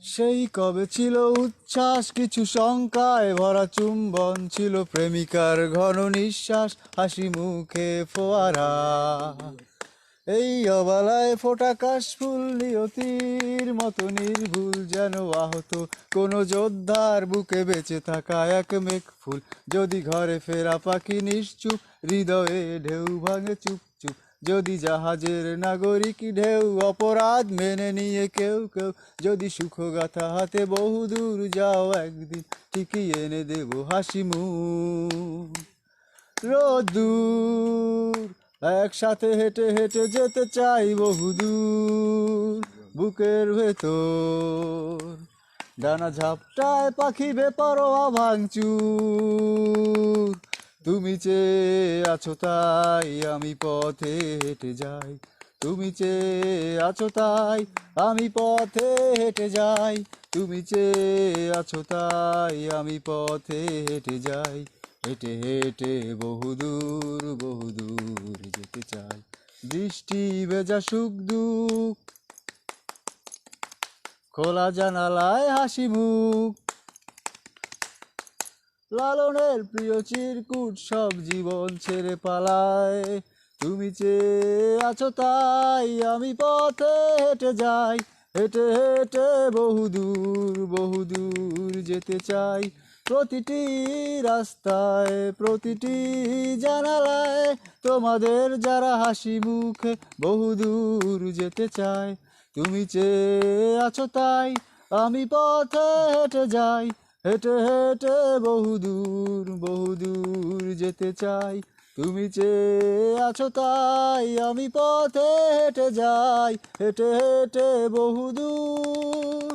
সেই কবে ছিল উচ্ছ্বাস, কিছু শঙ্কায় ভরা চুম্বন, ছিল প্রেমিকার ঘন নিঃশ্বাস, হাসি মুখে ফোয়ারা। এই অবালায় ফোটা কাশফুল নিয়তির মতো নির্ভুল, যেন আহত কোনো যোদ্ধার বুকে বেঁচে থাকা এক মেঘ ফুল। যদি ঘরে ফেরা পাখি নিশ্চুপ, হৃদয়ে ঢেউ ভাঙে চুপ চুপ। যদি জাহাজের নাগরিক ঢেউ অপরাধ মেনে নিয়ে কেউ কেউ, যদি সুখগাথা হাতে বহুদূর যাও একদিন, ঠিকই এনে দেবো হাসি মুখ। রোদ্দুর একসাথে হেঁটে হেঁটে যেতে চাই বহুদূর, বুকের ভেতর ডানা ঝাপটায় পাখি বেপরোয়া ভাঙচুর। তুমি চেয়ে আছো তাই আমি পথে হেঁটে যাই, তুমি চেয়ে আছো তাই আমি পথে হেঁটে যাই, তুমি চেয়ে আছো তাই আমি পথে হেঁটে যাই। হেঁটে হেঁটে বহুদূর বহুদূর যেতে চাই। বৃষ্টি ভেজা সুখ দুঃখ, খোলা জানালায় হাসি মুখ, লালনের প্রিয় চিরকুট সব জীবন ছেড়ে পালায়। তুমি চেয়ে আছো তাই আমি পথে হেঁটে যাই, হেঁটে হেঁটে বহুদূর বহুদূর যেতে চাই। প্রতিটি রাস্তায় প্রতিটি জানালায় তোমাদের যারা হাসি মুখে বহুদূর যেতে চায়। তুমি চেয়ে আছো তাই আমি পথে হেঁটে যাই, হেঁটে হেঁটে বহুদূর বহুদূর যেতে চাই। তুমি চেয়ে আছো তাই আমি পথে হেঁটে যাই, হেঁটে হেঁটে বহুদূর।